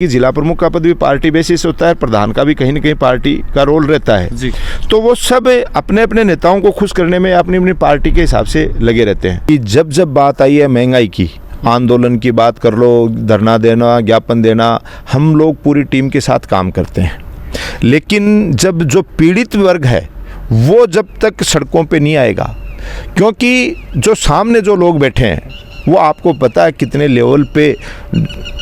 कि जिला प्रमुख का पद भी पार्टी बेसिस होता है, प्रधान का भी कहीं ना कहीं पार्टी का रोल रहता है जी। तो वो सब अपने अपने नेताओं को खुश करने में अपनी अपनी पार्टी के हिसाब से लगे रहते हैं। कि जब जब बात आई है महंगाई की, आंदोलन की बात कर लो, धरना देना, ज्ञापन देना, हम लोग पूरी टीम के साथ काम करते हैं। लेकिन जब जो पीड़ित वर्ग है वो जब तक सड़कों पे नहीं आएगा, क्योंकि जो सामने जो लोग बैठे हैं वो आपको पता है कितने लेवल पे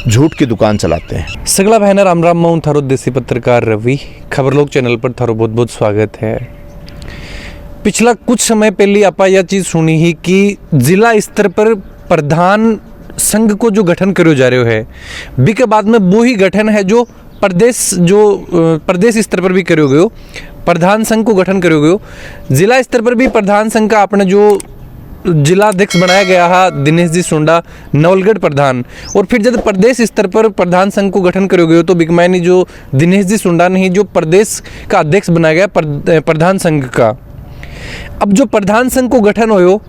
झूठ की दुकान चलाते हैं। सगला बहना राम राम, मैं थारो देसी पत्रकार रवि। खबर लोग चैनल पर थारो बहुत बहुत स्वागत है। पिछला कुछ समय पहले आप यह चीज़ सुनी ही कि जिला स्तर पर प्रधान संघ को जो गठन करो जा रहे है, बी के बाद में वो ही गठन है जो प्रदेश स्तर पर भी करो गयो, प्रधान संघ को गठन करो गयो। जिला स्तर पर भी प्रधान संघ का अपने जो जिला अध्यक्ष बनाया गया है दिनेश जी सुंडा, नवलगढ़ प्रधान। और फिर जब प्रदेश स्तर पर प्रधान संघ को गठन करो गयो तो बिकमैनी जो दिनेश जी सुंडा नहीं जो प्रदेश का अध्यक्ष बनाया गया प्रधान संघ का। अब जो प्रधान संघ को गठन हो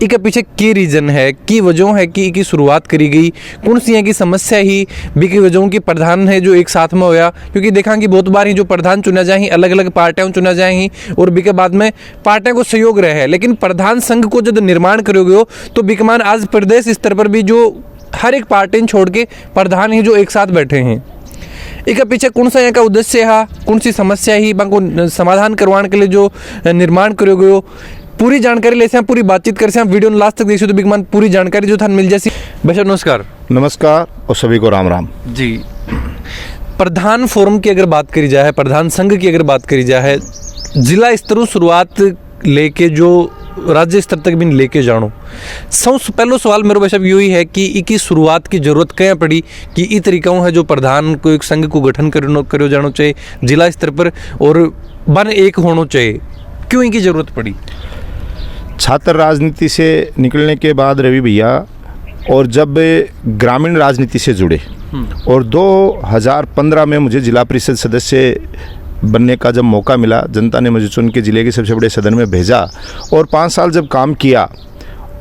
इसके पीछे की रीजन है, की वजह है कि इसकी शुरुआत करी गई, कौन सी है की समस्या ही बी की वजहों की प्रधान है जो एक साथ में होया। क्योंकि देखा कि बहुत बार ही जो प्रधान चुना जाए अलग अलग पार्टियां चुना जाए और बी के बाद में पार्टियां को सहयोग रहे है। लेकिन प्रधान संघ को जब निर्माण करोगे हो तो बिकमान आज प्रदेश स्तर पर भी जो हर एक पार्टी छोड़ के प्रधान ही जो एक साथ बैठे हैं, इसके पीछे कौन सा यहाँ का उद्देश्य है, कौन सी समस्या ही को समाधान करवाने के लिए जो निर्माण करोगे हो, पूरी जानकारी ले से पूरी बातचीत कर से वीडियो लास्ट तक देखिए तो बिगमान पूरी जानकारी जो था मिल जाती। भाई नमस्कार। नमस्कार और सभी को राम राम जी। प्रधान फोरम की अगर बात करी जाए, प्रधान संघ की अगर बात करी जाए, जिला स्तरों शुरुआत लेके जो राज्य स्तर तक भी लेके जानो, सबसे पहला सवाल मेरे भाई साहब यही है कि इसकी शुरुआत की जरूरत क्या पड़ी कि इस तरीका है जो प्रधान को एक संघ को गठन करो जानो चाहिए जिला स्तर पर और बन एक होना चाहिए, क्यों इनकी जरूरत पड़ी? छात्र राजनीति से निकलने के बाद रवि भैया और जब ग्रामीण राजनीति से जुड़े और 2015 में मुझे जिला परिषद सदस्य बनने का जब मौका मिला, जनता ने मुझे चुन के ज़िले के सबसे बड़े सदन में भेजा और 5 साल जब काम किया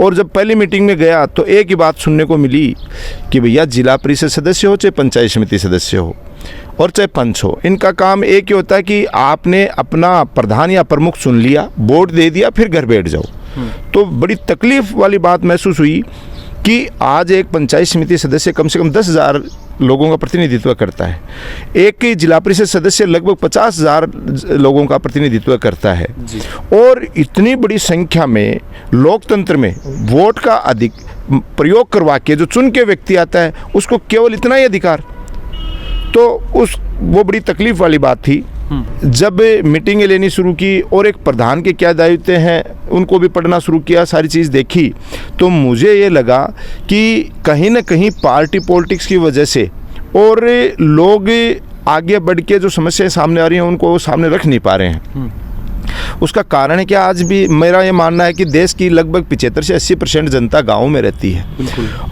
और जब पहली मीटिंग में गया तो एक ही बात सुनने को मिली कि भैया जिला परिषद सदस्य हो चाहे पंचायत समिति सदस्य हो और चाहे पंच हो, इनका काम एक ही होता है कि आपने अपना प्रधान या प्रमुख चुन लिया, वोट दे दिया, फिर घर बैठ जाओ। तो बड़ी तकलीफ वाली बात महसूस हुई कि आज एक पंचायत समिति सदस्य कम से कम 10,000 लोगों का प्रतिनिधित्व करता है, एक जिला परिषद सदस्य लगभग 50,000 लोगों का प्रतिनिधित्व करता है जी। और इतनी बड़ी संख्या में लोकतंत्र में वोट का अधिक प्रयोग करवा के जो चुन के व्यक्ति आता है उसको केवल इतना ही अधिकार, तो वो बड़ी तकलीफ वाली बात थी। जब मीटिंगें लेनी शुरू की और एक प्रधान के क्या दायित्व हैं उनको भी पढ़ना शुरू किया, सारी चीज़ देखी, तो मुझे ये लगा कि कहीं ना कहीं पार्टी पॉलिटिक्स की वजह से और लोग आगे बढ़ के जो समस्याएं सामने आ रही हैं उनको सामने रख नहीं पा रहे हैं। उसका कारण है कि आज भी मेरा ये मानना है कि देश की लगभग 75 से 80% जनता गाँव में रहती है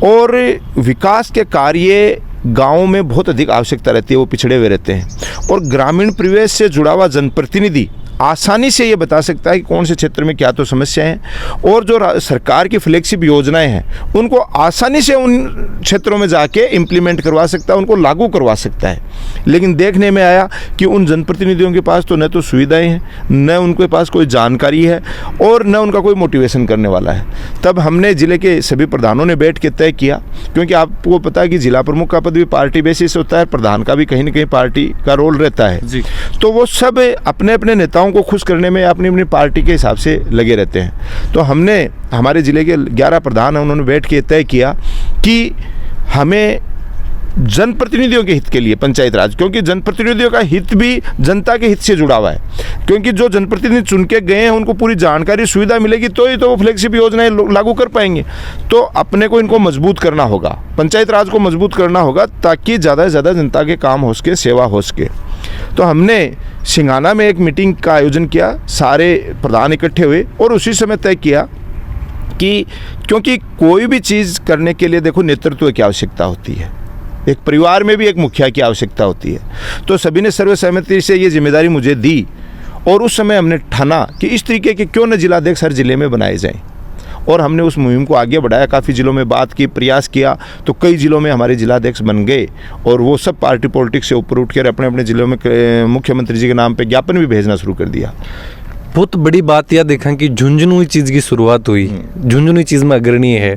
और विकास के कार्य गाँव में बहुत अधिक आवश्यकता रहती है, वो पिछड़े हुए रहते हैं और ग्रामीण परिवेश से जुड़ा हुआ जनप्रतिनिधि आसानी से ये बता सकता है कि कौन से क्षेत्र में क्या तो समस्या है और जो सरकार की फ्लैगशिप योजनाएं हैं उनको आसानी से उन क्षेत्रों में जाके इम्प्लीमेंट करवा सकता है, उनको लागू करवा सकता है। लेकिन देखने में आया कि उन जनप्रतिनिधियों के पास तो न तो सुविधाएं हैं, न उनके पास कोई जानकारी है और न उनका कोई मोटिवेशन करने वाला है। तब हमने ज़िले के सभी प्रधानों ने बैठ के तय किया, क्योंकि आपको पता है कि जिला प्रमुख का पद भी पार्टी बेसिस होता है, प्रधान का भी कहीं ना कहीं पार्टी का रोल रहता है जी। तो वो सब अपने अपने नेताओं को खुश करने में अपनी अपनी पार्टी के हिसाब से लगे रहते हैं। तो हमने हमारे ज़िले के 11 प्रधान हैं, उन्होंने बैठ के तय किया कि हमें जनप्रतिनिधियों के हित के लिए पंचायत राज, क्योंकि जनप्रतिनिधियों का हित भी जनता के हित से जुड़ा हुआ है, क्योंकि जो जनप्रतिनिधि चुन के गए हैं उनको पूरी जानकारी सुविधा मिलेगी तो ही तो वो फ्लैगशिप योजनाएं लागू कर पाएंगे। तो अपने को इनको मजबूत करना होगा, पंचायत राज को मजबूत करना होगा ताकि ज़्यादा से ज़्यादा जनता के काम हो सके, सेवा हो सके। तो हमने सिंघाना में एक मीटिंग का आयोजन किया, सारे प्रधान इकट्ठे हुए और उसी समय तय किया कि क्योंकि कोई भी चीज़ करने के लिए देखो नेतृत्व की आवश्यकता होती है, एक परिवार में भी एक मुखिया की आवश्यकता होती है। तो सभी ने सर्वसहमति से ये जिम्मेदारी मुझे दी और उस समय हमने ठाना कि इस तरीके के क्यों न जिलाध्यक्ष हर जिले में बनाए जाएं और हमने उस मुहिम को आगे बढ़ाया, काफ़ी ज़िलों में बात की, प्रयास किया, तो कई ज़िलों में हमारे जिलाध्यक्ष बन गए और वो सब पार्टी पॉलिटिक्स से ऊपर उठ कर अपने अपने ज़िलों में मुख्यमंत्री जी के नाम पे ज्ञापन भी भेजना शुरू कर दिया। बहुत बड़ी बात यह देखा कि झुंझुनू चीज़ की शुरुआत हुई, झुंझुनू चीज़ में अग्रणीय है।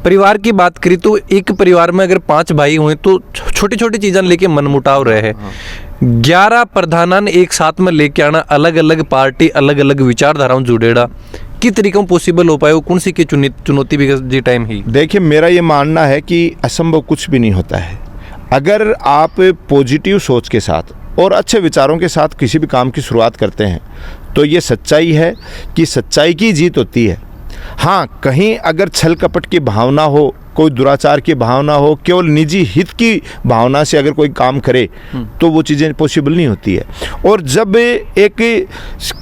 परिवार की बात करी तो एक परिवार में अगर 5 भाई हुए तो छोटी छोटी चीज़ें लेके मनमुटाव रहे हैं। 11 प्रधानन एक साथ में लेके आना, अलग अलग पार्टी अलग अलग विचारधाराओं जुड़ेड़ा, कि तरीकों पॉसिबल हो पाए, वो कौन सी की चुनौती भी जी टाइम ही? देखिए, मेरा ये मानना है कि असंभव कुछ भी नहीं होता है। अगर आप पॉजिटिव सोच के साथ और अच्छे विचारों के साथ किसी भी काम की शुरुआत करते हैं तो ये सच्चाई है कि सच्चाई की जीत होती है। हाँ, कहीं अगर छल कपट की भावना हो, कोई दुराचार की भावना हो, केवल निजी हित की भावना से अगर कोई काम करे तो वो चीज़ें पॉसिबल नहीं होती है। और जब एक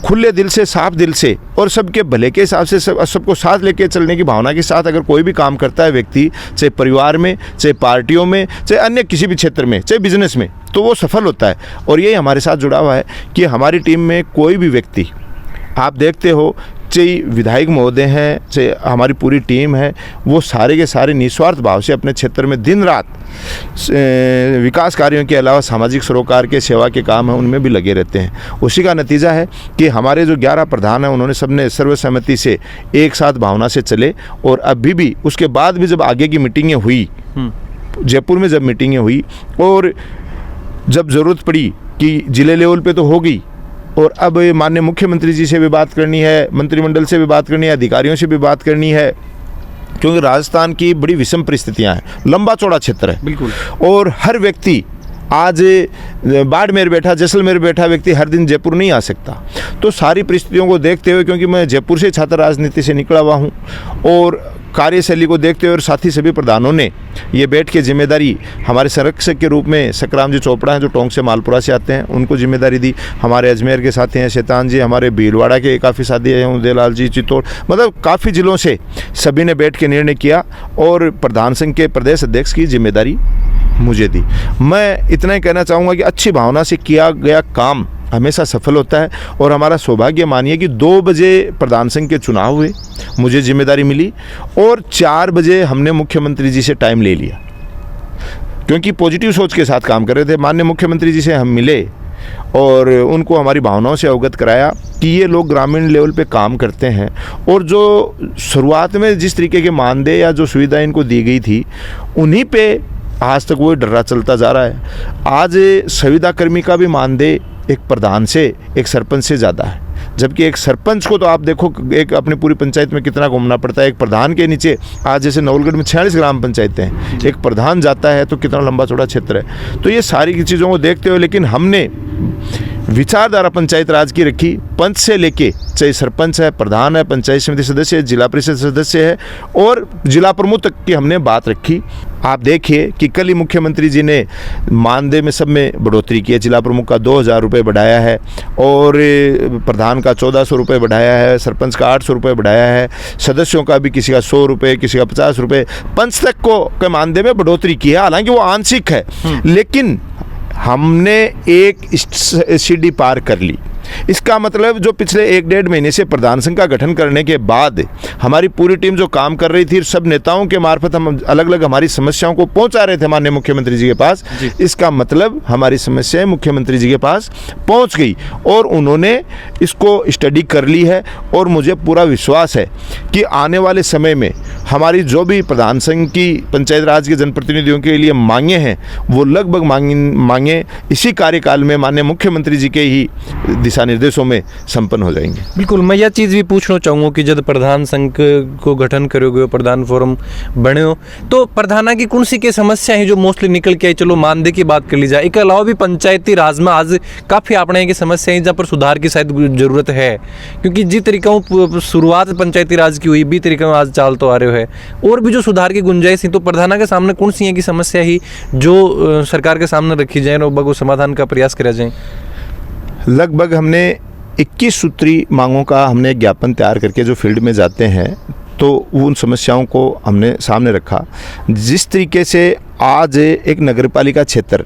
खुले दिल से, साफ दिल से और सबके भले के हिसाब से सबको साथ लेके चलने की भावना के साथ अगर कोई भी काम करता है व्यक्ति, चाहे परिवार में, चाहे पार्टियों में, चाहे अन्य किसी भी क्षेत्र में, चाहे बिजनेस में, तो वो सफल होता है। और यही हमारे साथ जुड़ा हुआ है कि हमारी टीम में कोई भी व्यक्ति, आप देखते हो, चाहे विधायक महोदय हैं, चाहे हमारी पूरी टीम है, वो सारे के सारे निस्वार्थ भाव से अपने क्षेत्र में दिन रात विकास कार्यों के अलावा सामाजिक सरोकार के सेवा के काम हैं उनमें भी लगे रहते हैं। उसी का नतीजा है कि हमारे जो 11 प्रधान हैं उन्होंने सबने सर्वसम्मति से एक साथ भावना से चले। और अभी भी उसके बाद भी जब आगे की मीटिंगें हुई, जयपुर में जब मीटिंगें हुई और जब ज़रूरत पड़ी कि जिले लेवल पे तो हो गई, और अब माननीय मुख्यमंत्री जी से भी बात करनी है, मंत्रिमंडल से भी बात करनी है, अधिकारियों से भी बात करनी है, क्योंकि राजस्थान की बड़ी विषम परिस्थितियां हैं, लंबा चौड़ा क्षेत्र है। बिल्कुल। और हर व्यक्ति आज बाड़मेर बैठा, जैसलमेर बैठा व्यक्ति हर दिन जयपुर नहीं आ सकता। तो सारी परिस्थितियों को देखते हुए, क्योंकि मैं जयपुर से छात्र राजनीति से निकला हुआ हूँ, और कार्यशैली को देखते हुए और साथ ही सभी प्रधानों ने ये बैठ के जिम्मेदारी हमारे संरक्षक के रूप में सकराम जी चोपड़ा हैं जो टोंक से मालपुरा से आते हैं, उनको जिम्मेदारी दी। हमारे अजमेर के साथी हैं शैतान जी, हमारे भीलवाड़ा के काफ़ी साथी हैं उदयलाल जी, चित्तौड़, मतलब काफ़ी ज़िलों से सभी ने बैठ के निर्णय किया और प्रधान संघ के प्रदेश अध्यक्ष की जिम्मेदारी मुझे दी। मैं इतना ही कहना चाहूँगा कि अच्छी भावना से किया गया काम हमेशा सफल होता है। और हमारा सौभाग्य मानिए कि 2 बजे प्रधान संघ के चुनाव हुए, मुझे जिम्मेदारी मिली, और 4 बजे हमने मुख्यमंत्री जी से टाइम ले लिया, क्योंकि पॉजिटिव सोच के साथ काम कर रहे थे। माननीय मुख्यमंत्री जी से हम मिले और उनको हमारी भावनाओं से अवगत कराया कि ये लोग ग्रामीण लेवल पे काम करते हैं, और जो शुरुआत में जिस तरीके के मानदेय या जो सुविधा इनको दी गई थी उन्हीं पे आज तक वो डर्रा चलता जा रहा है। आज संविदा कर्मी का भी मानदेय एक प्रधान से, एक सरपंच से ज़्यादा है, जबकि एक सरपंच को तो आप देखो एक अपने पूरी पंचायत में कितना घूमना पड़ता है। एक प्रधान के नीचे आज जैसे नवलगढ़ में 46 ग्राम पंचायतें हैं, एक प्रधान जाता है तो कितना लंबा चौड़ा क्षेत्र है। तो ये सारी चीज़ों को देखते हुए, लेकिन हमने विचारधारा पंचायत राज की रखी, पंच से लेके, चाहे सरपंच है, प्रधान है, पंचायत समिति सदस्य है, जिला परिषद सदस्य है और जिला प्रमुख तक की हमने बात रखी। आप देखिए कि कल ही मुख्यमंत्री जी ने मानदेय में सब में बढ़ोतरी की है। जिला प्रमुख का 2000 रुपये बढ़ाया है, और प्रधान का 1400 रुपये बढ़ाया है, सरपंच का 800 रुपये बढ़ाया है, सदस्यों का भी किसी का 100 रुपये, किसी का 50 रुपये, पंच तक को के मानदेय में बढ़ोतरी की है। हालांकि वो आंशिक है, लेकिन हमने एक सीढ़ी पार कर ली। इसका मतलब जो पिछले 1-1.5 महीने से प्रधान संघ का गठन करने के बाद हमारी पूरी टीम जो काम कर रही थी, सब नेताओं के मार्फत हम अलग अलग हमारी समस्याओं को पहुंचा रहे थे माननीय मुख्यमंत्री जी के पास। इसका मतलब हमारी समस्याएं मुख्यमंत्री जी के पास पहुंच गई और उन्होंने इसको स्टडी कर ली है। और मुझे पूरा विश्वास है कि आने वाले समय में हमारी जो भी प्रधान संघ की पंचायत राज के जनप्रतिनिधियों के लिए मांगे हैं, वो लगभग मांगे इसी कार्यकाल में माननीय मुख्यमंत्री जी के ही दिशा निर्देशों में संपन्न हो जाएंगे। बिल्कुल, मैं यह चीज़ भी पूछना चाहूँगा कि जब प्रधान संघ को गठन करोगे, प्रधान फोरम बने हो, तो प्रधाना की कौन सी के समस्या है जो मोस्टली निकल के आई? चलो मानदेय की बात कर ली जाए, इसके अलावा भी पंचायती राज में आज काफ़ी अपने की समस्या है जहाँ पर सुधार की शायद जरूरत है, क्योंकि जिस तरीका शुरुआत पंचायती राज की हुई, भी तरीका आज चाल तो आ रहे हो, और भी जो सुधार की गुंजाइश है, तो प्रधाना के सामने कौन सी है की समस्या ही जो सरकार के सामने रखी जाए और वो समाधान का प्रयास किया जाए? लगभग हमने 21 सूत्री मांगों का हमने ज्ञापन तैयार करके जो फील्ड में जाते हैं तो उन समस्याओं को हमने सामने रखा। जिस तरीके से आज एक नगरपालिका क्षेत्र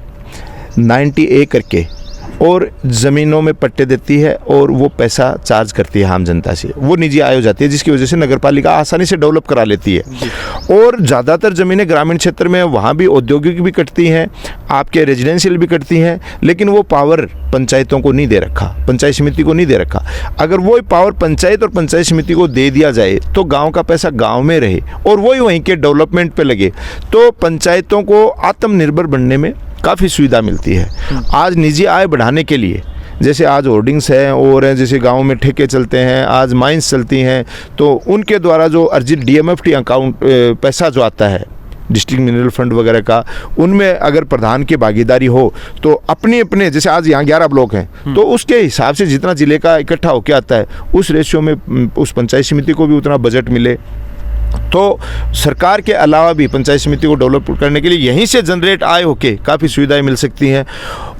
90A करके और ज़मीनों में पट्टे देती है और वो पैसा चार्ज करती है आम जनता से, वो निजी आय हो जाती है, जिसकी वजह से नगर पालिका आसानी से डेवलप करा लेती है। और ज़्यादातर ज़मीनें ग्रामीण क्षेत्र में, वहाँ भी औद्योगिक भी कटती हैं, आपके रेजिडेंशियल भी कटती हैं, लेकिन वो पावर पंचायतों को नहीं दे रखा, पंचायत समिति को नहीं दे रखा। अगर वो पावर पंचायत और पंचायत समिति को दे दिया जाए तो गांव का पैसा गांव में रहे और वही वहीं के डेवलपमेंट पे लगे, तो पंचायतों को आत्मनिर्भर बनने में काफ़ी सुविधा मिलती है। आज निजी आय बढ़ाने के लिए, जैसे आज होर्डिंग्स हैं और जैसे गांव में ठेके चलते हैं, आज माइंस चलती हैं, तो उनके द्वारा जो अर्जित DMFT अकाउंट पैसा जो आता है डिस्ट्रिक्ट मिनरल फंड वगैरह का, उनमें अगर प्रधान की भागीदारी हो तो अपने अपने, जैसे आज यहाँ 11 ब्लॉक हैं तो उसके हिसाब से जितना जिले का इकट्ठा होकर आता है उस रेशियो में उस पंचायत समिति को भी उतना बजट मिले। तो सरकार के अलावा भी पंचायत समिति को डेवलप करने के लिए यहीं से जनरेट आय होके काफ़ी सुविधाएं मिल सकती हैं।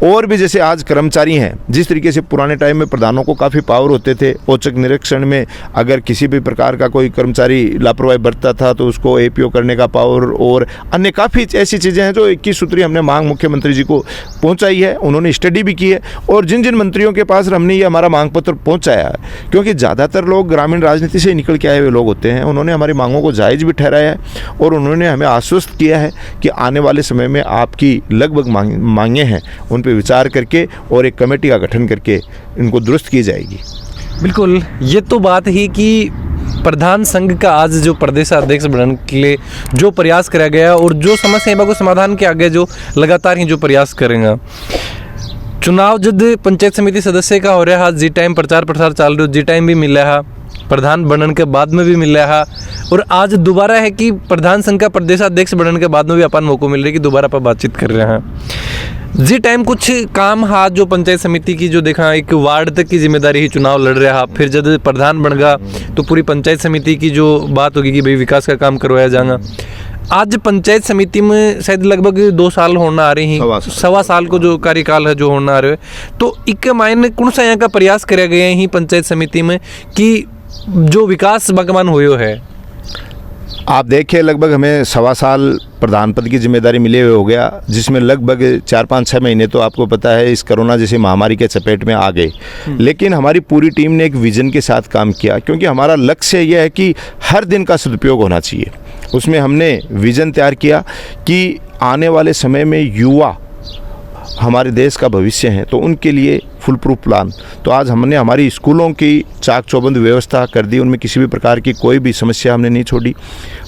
और भी जैसे आज कर्मचारी हैं, जिस तरीके से पुराने टाइम में प्रधानों को काफ़ी पावर होते थे, औचक निरीक्षण में अगर किसी भी प्रकार का कोई कर्मचारी लापरवाही बरतता था तो उसको APO करने का पावर, और अन्य काफ़ी ऐसी चीज़ें हैं जो 21 सूत्री हमने मांग मुख्यमंत्री जी को पहुँचाई है, उन्होंने स्टडी भी की है। और जिन जिन मंत्रियों के पास हमने ये हमारा मांग पत्र पहुँचाया है, क्योंकि ज़्यादातर लोग ग्रामीण राजनीति से निकल के आए हुए लोग होते हैं, उन्होंने हमारी मांगों को जायज़ भी ठहराया है और उन्होंने हमें आश्वस्त किया है कि आने वाले समय में आपकी लगभग मांगें हैं उन पर विचार करके और एक कमेटी का गठन करके इनको दुरुस्त की जाएगी। बिल्कुल, ये तो बात ही कि प्रधान संघ का आज जो प्रदेशाध्यक्ष बनने के लिए जो प्रयास करा गया और जो समस्या को समाधान के आगे जो लगातार ही जो प्रयास करेंगे। चुनाव जब पंचायत समिति सदस्य का हो रहा है, जी टाइम प्रचार प्रसार चल रहा, जी टाइम भी मिल रहा, प्रधान बनने के बाद में भी मिल रहा है, और आज दोबारा है कि प्रधान संघ का प्रदेशाध्यक्ष बनने के बाद में भी अपन मौका मिल रहा है कि दोबारा पर बातचीत कर रहे हैं। जी टाइम कुछ काम हाथ जो पंचायत समिति की जो देखा, एक वार्ड तक की जिम्मेदारी ही चुनाव लड़ रहा, फिर जब प्रधान बन गया तो पूरी पंचायत समिति की जो बात होगी कि भाई विकास का काम करवाया जाएगा। आज पंचायत समिति में शायद लगभग 2 साल होना आ रही हैं, 1.25 साल को जो कार्यकाल है जो होना आ रहे है, तो एक मायने कौन सा यहाँ का प्रयास करे गए ही पंचायत समिति में कि जो विकास भगवान हुए है। आप देखिए, लगभग हमें 1.25 साल प्रधान पद की जिम्मेदारी मिले हुए हो गया, जिसमें लगभग 4-5-6 महीने तो आपको पता है इस कोरोना जैसी महामारी के चपेट में आ गए। लेकिन हमारी पूरी टीम ने एक विजन के साथ काम किया, क्योंकि हमारा लक्ष्य यह है कि हर दिन का सदुपयोग होना चाहिए। उसमें हमने विजन तैयार किया कि आने वाले समय में युवा हमारे देश का भविष्य है, तो उनके लिए फुल प्रूफ प्लान। तो आज हमने हमारी स्कूलों की चाक चौबंद व्यवस्था कर दी, उनमें किसी भी प्रकार की कोई भी समस्या हमने नहीं छोड़ी।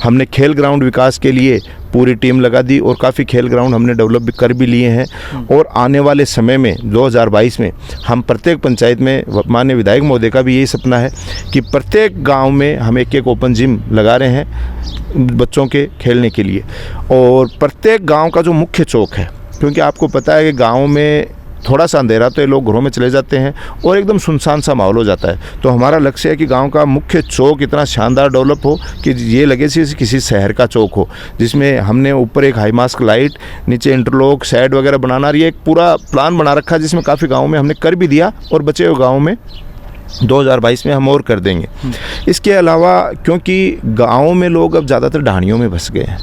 हमने खेल ग्राउंड विकास के लिए पूरी टीम लगा दी और काफ़ी खेल ग्राउंड हमने डेवलप कर भी लिए हैं। और आने वाले समय में 2022 में हम प्रत्येक पंचायत में, माननीय विधायक महोदय का भी यही सपना है कि प्रत्येक गाँव में हम एक ओपन जिम लगा रहे हैं बच्चों के खेलने के लिए। और प्रत्येक गाँव का जो मुख्य चौक है, क्योंकि आपको पता है कि गाँव में थोड़ा सा अंधेरा तो ये लोग घरों में चले जाते हैं और एकदम सुनसान सा माहौल हो जाता है, तो हमारा लक्ष्य है कि गांव का मुख्य चौक इतना शानदार डेवलप हो कि ये लगे किसी शहर का चौक हो, जिसमें हमने ऊपर एक हाई मास्क लाइट, नीचे इंटरलॉक शेड वगैरह बनाना, ये एक पूरा प्लान बना रखा है, जिसमें काफ़ी गाँव में हमने कर भी दिया और बचे हुए गाँव में 2022 में हम और कर देंगे। इसके अलावा क्योंकि गाँव में लोग अब ज़्यादातर ढाणियों में बस गए हैं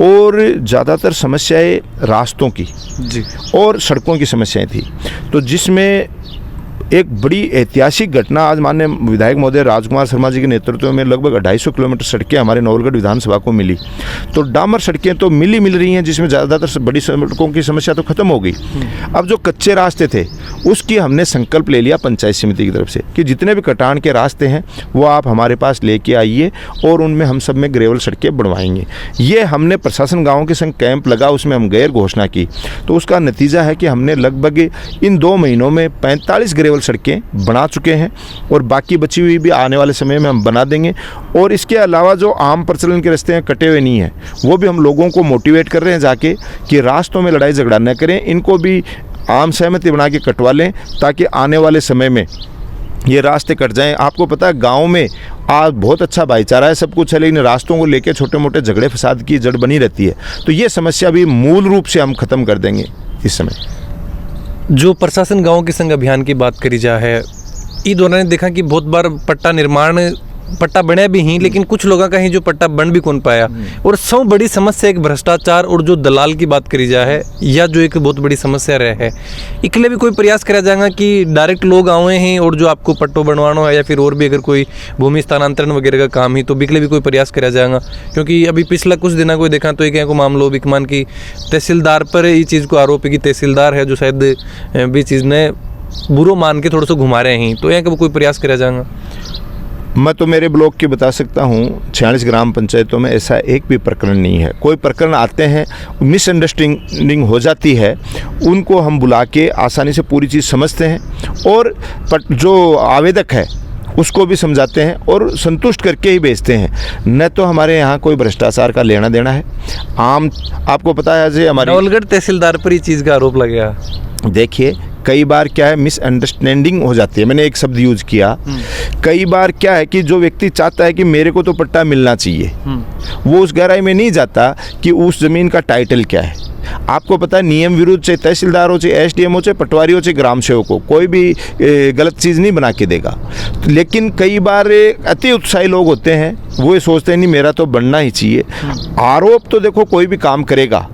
और ज़्यादातर समस्याएं रास्तों की जी और सड़कों की समस्याएं थी, तो जिसमें एक बड़ी ऐतिहासिक घटना आज माननीय विधायक महोदय राजकुमार शर्मा जी के नेतृत्व में लगभग 250 किलोमीटर सड़कें हमारे नवलगढ़ विधानसभा को मिली। तो डामर सड़कें तो मिल रही हैं, जिसमें ज़्यादातर बड़ी सड़कों की समस्या तो ख़त्म हो गई। अब जो कच्चे रास्ते थे उसकी हमने संकल्प ले लिया पंचायत समिति की तरफ से कि जितने भी कटान के रास्ते हैं वो आप हमारे पास लेके आइए और उनमें हम सब में ग्रेवल सड़कें बनवाएंगे। ये हमने प्रशासन गाँव के संग कैंप लगा, उसमें हम गैर घोषणा की, तो उसका नतीजा है कि हमने लगभग इन 2 महीनों में 45 ग्रेवल सड़कें बना चुके हैं और बाकी बची हुई भी आने वाले समय में हम बना देंगे। और इसके अलावा जो आम प्रचलन के रास्ते हैं कटे हुए नहीं हैं, वो भी हम लोगों को मोटिवेट कर रहे हैं जाके कि रास्तों में लड़ाई झगड़ा न करें, इनको भी आम सहमति बना के कटवा लें ताकि आने वाले समय में ये रास्ते कट जाएं। आपको पता है गांव में आज बहुत अच्छा भाईचारा है, सब कुछ है, लेकिन रास्तों को लेके छोटे मोटे झगड़े फसाद की जड़ बनी रहती है, तो ये समस्या भी मूल रूप से हम ख़त्म कर देंगे इस समय। जो प्रशासन गांव के संग अभियान की बात करी जा है, इस दौरान देखा कि बहुत बार पट्टा निर्माण पट्टा बनया भी ही, लेकिन कुछ लोगों का ही जो पट्टा बन भी कौन पाया। और सब बड़ी समस्या एक भ्रष्टाचार और जो दलाल की बात करी जा है, या जो एक बहुत बड़ी समस्या रहे है, इकले भी कोई प्रयास करा जाएगा कि डायरेक्ट लोग आए हैं और जो आपको पट्टो बनवाना है, या फिर और भी अगर कोई भूमि स्थानांतरण वगैरह का काम ही, तो बिकले भी कोई प्रयास करा जाएगा। क्योंकि अभी पिछला कुछ दिनों को देखा तो एक को मामलो बिकमान की तहसीलदार पर ये चीज़ को आरोप है कि तहसीलदार है जो शायद भी चीज़ ने बुरो मान के थोड़ा सा घुमा रहे हैं, तो यहाँ का कोई प्रयास करा जाएगा। मैं तो मेरे ब्लॉक की बता सकता हूँ, 46 ग्राम पंचायतों में ऐसा एक भी प्रकरण नहीं है। कोई प्रकरण आते हैं, मिसअंडरस्टैंडिंग हो जाती है, उनको हम बुला के आसानी से पूरी चीज़ समझते हैं और जो आवेदक है उसको भी समझाते हैं और संतुष्ट करके ही भेजते हैं। न तो हमारे यहाँ कोई भ्रष्टाचार का लेना देना है। आपको पता है जे हमारी नवलगढ़ तहसीलदार पर ये चीज़ का आरोप लगा। देखिए कई बार क्या है, मिसअंडरस्टैंडिंग हो जाती है। मैंने एक शब्द यूज किया, कई बार क्या है कि जो व्यक्ति चाहता है कि मेरे को तो पट्टा मिलना चाहिए, वो उस गहराई में नहीं जाता कि उस ज़मीन का टाइटल क्या है। आपको पता है नियम विरुद्ध, चाहे तहसीलदार हो, चाहे एसडीएम हो, चाहे पटवारी हो, चाहे ग्राम सेवक हो, कोई भी गलत चीज़ नहीं बना के देगा। लेकिन कई बार अति उत्साही लोग होते हैं, वो ये सोचते हैं नहीं मेरा तो बनना ही चाहिए। आरोप तो देखो कोई भी काम करेगा,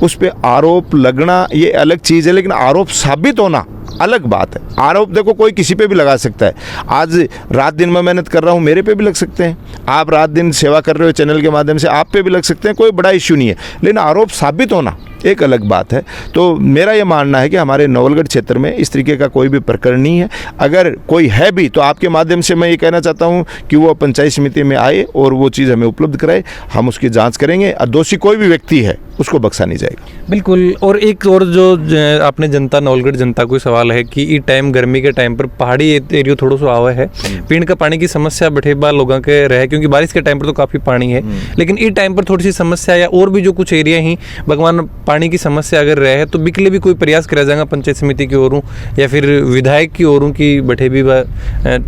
उस पर आरोप लगना ये अलग चीज़ है, लेकिन आरोप साबित होना अलग बात है। आरोप देखो कोई किसी पे भी लगा सकता है। आज रात दिन मैं मेहनत कर रहा हूँ, मेरे पे भी लग सकते हैं। आप रात दिन सेवा कर रहे हो चैनल के माध्यम से, आप पे भी लग सकते हैं, कोई बड़ा इश्यू नहीं है। लेकिन आरोप साबित होना एक अलग बात है। तो मेरा ये मानना है कि हमारे नवलगढ़ क्षेत्र में इस तरीके का कोई भी प्रकरण नहीं है। अगर कोई है भी तो आपके माध्यम से मैं ये कहना चाहता हूँ कि वो पंचायत समिति में आए और वो चीज़ हमें उपलब्ध कराए, हम उसकी जांच करेंगे। और दोषी कोई भी व्यक्ति है उसको बख्शा नहीं जाएगा। बिल्कुल। और एक और जो आपने जनता, नवलगढ़ जनता को सवाल है कि ये टाइम गर्मी के टाइम पर पहाड़ी एरिया थोड़ा सा आवा है, पीने का पानी की समस्या बठेबा लोगों के रहे, क्योंकि बारिश के टाइम पर तो काफ़ी पानी है, लेकिन इस टाइम पर थोड़ी सी समस्या, या और भी जो कुछ एरिया ही भगवान पानी की समस्या अगर रहे, तो बिकले भी कोई प्रयास करा जाएगा पंचायत समिति की ओर या फिर विधायक की ओर की बठे भी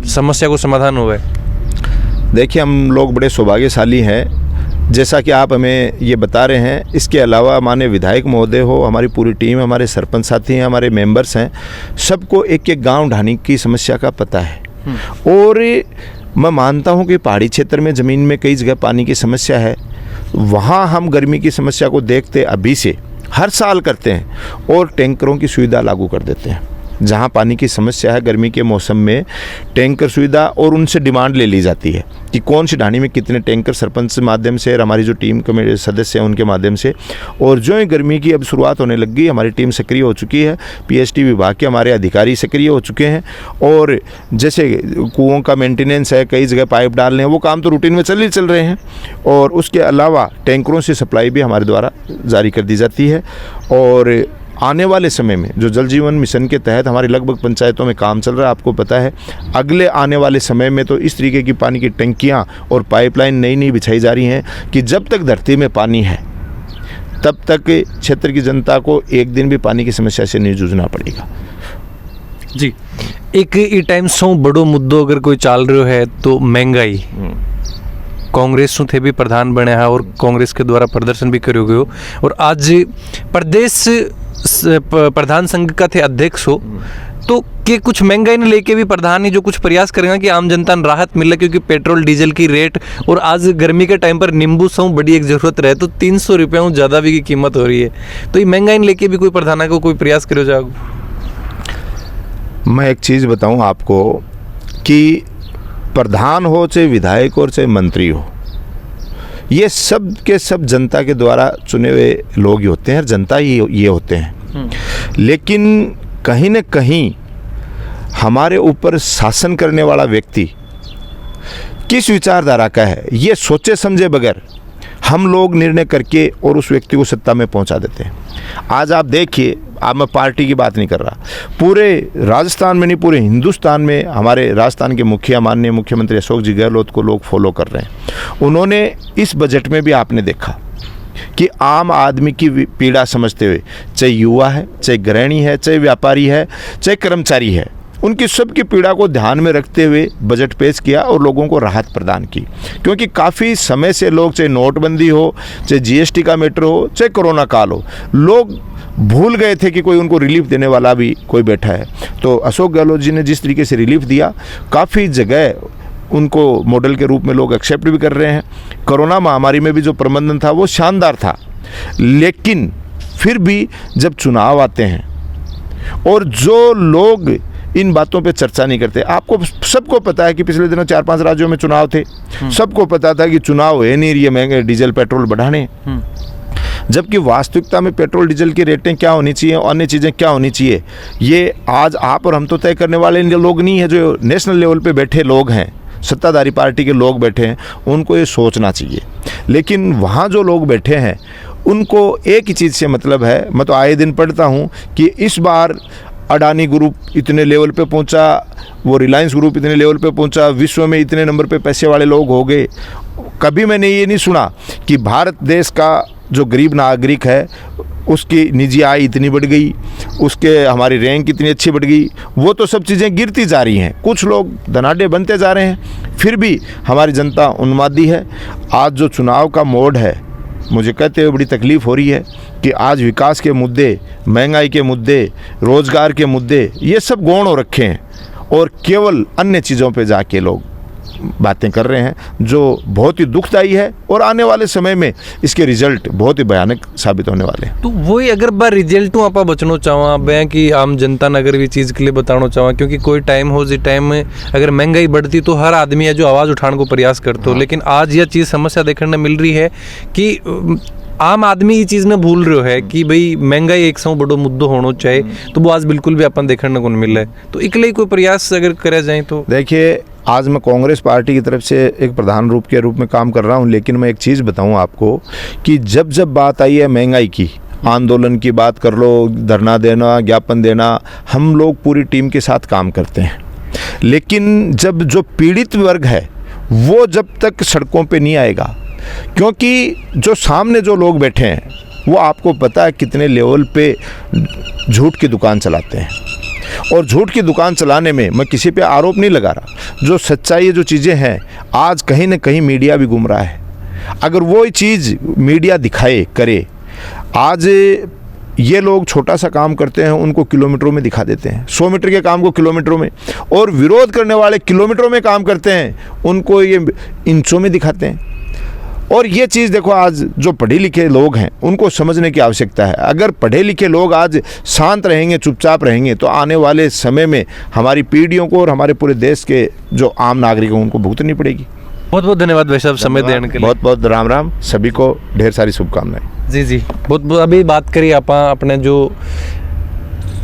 समस्या को समाधान हो। देखिए हम लोग बड़े सौभाग्यशाली हैं, जैसा कि आप हमें ये बता रहे हैं। इसके अलावा हमारे विधायक महोदय हो, हमारी पूरी टीम, हमारे सरपंच साथी हैं, हमारे मेंबर्स हैं, सबको एक एक गांव ढाणी की समस्या का पता है। और मैं मानता हूं कि पहाड़ी क्षेत्र में ज़मीन में कई जगह पानी की समस्या है, वहाँ हम गर्मी की समस्या को देखते अभी से हर साल करते हैं और टैंकरों की सुविधा लागू कर देते हैं। जहाँ पानी की समस्या है गर्मी के मौसम में, टैंकर सुविधा, और उनसे डिमांड ले ली जाती है कि कौन सी ढाणी में कितने टैंकर, सरपंच के माध्यम से और हमारी जो टीम के मेरे सदस्य हैं उनके माध्यम से। और जो ही गर्मी की अब शुरुआत होने लग गई, हमारी टीम सक्रिय हो चुकी है, पीएचटी विभाग के हमारे अधिकारी सक्रिय हो चुके हैं। और जैसे कुओं का मेंटेनेंस है, कई जगह पाइप डालने हैं, वो काम तो रूटीन में चल रहे हैं। और उसके अलावा टैंकरों से सप्लाई भी हमारे द्वारा जारी कर दी जाती है। और आने वाले समय में जो जल जीवन मिशन के तहत हमारी लगभग पंचायतों में काम चल रहा है, आपको पता है अगले आने वाले समय में तो इस तरीके की पानी की टंकियाँ और पाइपलाइन नई बिछाई जा रही हैं कि जब तक धरती में पानी है तब तक क्षेत्र की जनता को एक दिन भी पानी की समस्या से नहीं जूझना पड़ेगा। जी, एक ई टाइम सौ बड़ो मुद्दों अगर कोई चाल रहा है तो महंगाई। कांग्रेस थे भी प्रधान बने हैं और कांग्रेस के द्वारा प्रदर्शन भी करो गयो, और आज प्रदेश प्रधान संघ का थे अध्यक्ष हो, तो कि कुछ महंगाई ने लेके भी प्रधान ही जो कुछ प्रयास करेंगे कि आम जनता ने राहत मिले, क्योंकि पेट्रोल डीजल की रेट, और आज गर्मी के टाइम पर नींबू सौ बड़ी एक ज़रूरत रहे तो 300 रुपये ज़्यादा भी की कीमत हो रही है, तो ये महंगाई ने लेके भी कोई प्रधान को कोई प्रयास करो जाओ। मैं एक चीज़ बताऊं आपको कि प्रधान हो, चाहे विधायक हो, चाहे मंत्री हो, ये सब के सब जनता के द्वारा चुने हुए लोग ही होते हैं, जनता ही ये होते हैं। लेकिन कहीं न कहीं हमारे ऊपर शासन करने वाला व्यक्ति किस विचारधारा का है, ये सोचे समझे बगैर हम लोग निर्णय करके और उस व्यक्ति को सत्ता में पहुंचा देते हैं। आज आप देखिए, अब मैं पार्टी की बात नहीं कर रहा, पूरे राजस्थान में नहीं पूरे हिंदुस्तान में हमारे राजस्थान के मुखिया माननीय मुख्यमंत्री अशोक जी गहलोत को लोग फॉलो कर रहे हैं। उन्होंने इस बजट में भी आपने देखा कि आम आदमी की पीड़ा समझते हुए, चाहे युवा है, चाहे गृहिणी है, चाहे व्यापारी है, चाहे कर्मचारी है, उनकी सबकी पीड़ा को ध्यान में रखते हुए बजट पेश किया और लोगों को राहत प्रदान की। क्योंकि काफ़ी समय से लोग, चाहे नोटबंदी हो, चाहे जीएसटी का मैटर हो, चाहे कोरोना काल हो, लोग भूल गए थे कि कोई उनको रिलीफ देने वाला भी कोई बैठा है। तो अशोक गहलोत जी ने जिस तरीके से रिलीफ दिया, काफ़ी जगह उनको मॉडल के रूप में लोग एक्सेप्ट भी कर रहे हैं। कोरोना महामारी में भी जो प्रबंधन था वो शानदार था, लेकिन फिर भी जब चुनाव आते हैं और जो लोग इन बातों पे चर्चा नहीं करते, आपको सबको पता है कि पिछले दिनों 4-5 राज्यों में चुनाव थे, सबको पता था कि चुनाव है नहीं, ये महंगे डीजल पेट्रोल बढ़ाने, जबकि वास्तविकता में पेट्रोल डीजल की रेटें क्या होनी चाहिए, अन्य चीज़ें क्या होनी चाहिए, ये आज आप और हम तो तय करने वाले लोग नहीं हैं। जो नेशनल लेवल पे बैठे लोग हैं, सत्ताधारी पार्टी के लोग बैठे हैं, उनको ये सोचना चाहिए। लेकिन वहाँ जो लोग बैठे हैं उनको एक ही चीज़ से मतलब है, मैं तो आए दिन पढ़ता हूँ कि इस बार अडानी ग्रुप इतने लेवल पे पहुंचा, वो रिलायंस ग्रुप इतने लेवल पे पहुंचा, विश्व में इतने नंबर पे पैसे वाले लोग हो गए। कभी मैंने ये नहीं सुना कि भारत देश का जो गरीब नागरिक है उसकी निजी आय इतनी बढ़ गई, उसके हमारी रैंक इतनी अच्छी बढ़ गई। वो तो सब चीज़ें गिरती जा रही हैं, कुछ लोग धनाढ्य बनते जा रहे हैं, फिर भी हमारी जनता उन्मादी है। आज जो चुनाव का मोड है, मुझे कहते हुए बड़ी तकलीफ़ हो रही है कि आज विकास के मुद्दे, महंगाई के मुद्दे, रोज़गार के मुद्दे, ये सब गौण हो रखे हैं और केवल अन्य चीज़ों पे जाके लोग बातें कर रहे हैं, जो बहुत ही दुखदायी है और आने वाले समय में इसके रिजल्ट बहुत ही भयानक साबित होने वाले हैं। तो वही अगर बार रिजल्ट आप बचना चाहवा मैं कि आम जनता ने अगर भी चीज़ के लिए बताना चाहवा, क्योंकि कोई टाइम हो जिस टाइम में अगर महंगाई बढ़ती तो हर आदमी है जो आवाज़ उठाने को प्रयास करते हो, लेकिन आज यह चीज़ समस्या देखने मिल रही है कि आम आदमी ये चीज़ ने भूल रहे है कि भाई महंगाई एक सौ बड़ो मुद्दो होना चाहिए, तो वो आज बिल्कुल भी अपन देखने को नहीं मिल रहा है। तो इकले कोई प्रयास अगर करा जाए तो देखिए, आज मैं कांग्रेस पार्टी की तरफ से एक प्रधान के रूप में काम कर रहा हूं, लेकिन मैं एक चीज़ बताऊं आपको कि जब बात आई है महंगाई की, आंदोलन की बात कर लो, धरना देना, ज्ञापन देना, हम लोग पूरी टीम के साथ काम करते हैं। लेकिन जब जो पीड़ित वर्ग है वो जब तक सड़कों पे नहीं आएगा, क्योंकि जो सामने जो लोग बैठे हैं वो आपको पता है कितने लेवल पे झूठ की दुकान चलाते हैं, और झूठ की दुकान चलाने में मैं किसी पे आरोप नहीं लगा रहा, जो सच्चाई जो चीज़ें हैं आज कहीं ना कहीं मीडिया भी गुम रहा है। अगर वो चीज़ मीडिया दिखाए करे, आज ये लोग छोटा सा काम करते हैं उनको किलोमीटरों में दिखा देते हैं, 100 मीटर के काम को किलोमीटरों में, और विरोध करने वाले किलोमीटरों में काम करते हैं उनको ये इंचों में दिखाते हैं। और ये चीज़ देखो, आज जो पढ़े लिखे लोग हैं उनको समझने की आवश्यकता है। अगर पढ़े लिखे लोग आज शांत रहेंगे, चुपचाप रहेंगे, तो आने वाले समय में हमारी पीढ़ियों को और हमारे पूरे देश के जो आम नागरिक हैं उनको भुगतनी पड़ेगी। बहुत बहुत धन्यवाद भाई साहब समय देने के लिए। बहुत बहुत राम राम, सभी को ढेर सारी शुभकामनाएं। जी बहुत अभी बात करिए आप अपने जो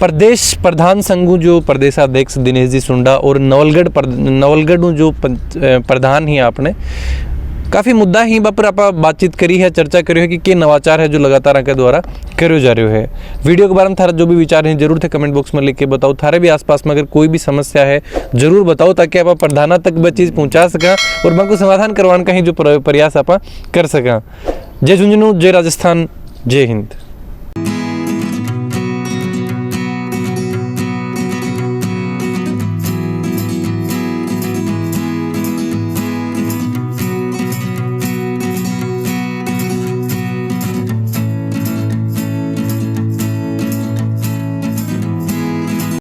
प्रदेश प्रधान संघ जो प्रदेशाध्यक्ष दिनेश जी सुंडा और नवलगढ़ जो प्रधान ही आपने काफ़ी मुद्दा ही पर आप बातचीत करी है, चर्चा करी है कि के नवाचार है जो लगातार आपके द्वारा करो जा रहे है। वीडियो के बारे में थारा जो भी विचार हैं जरूर थे कमेंट बॉक्स में लिख के बताओ। थारे भी आसपास में अगर कोई भी समस्या है जरूर बताओ, ताकि आप प्रधाना तक वह चीज़ पहुँचा सका और मैं को समाधान करवाने का ही जो प्रयास आप कर सका। जय झुंझुनू, जय राजस्थान, जय हिंद।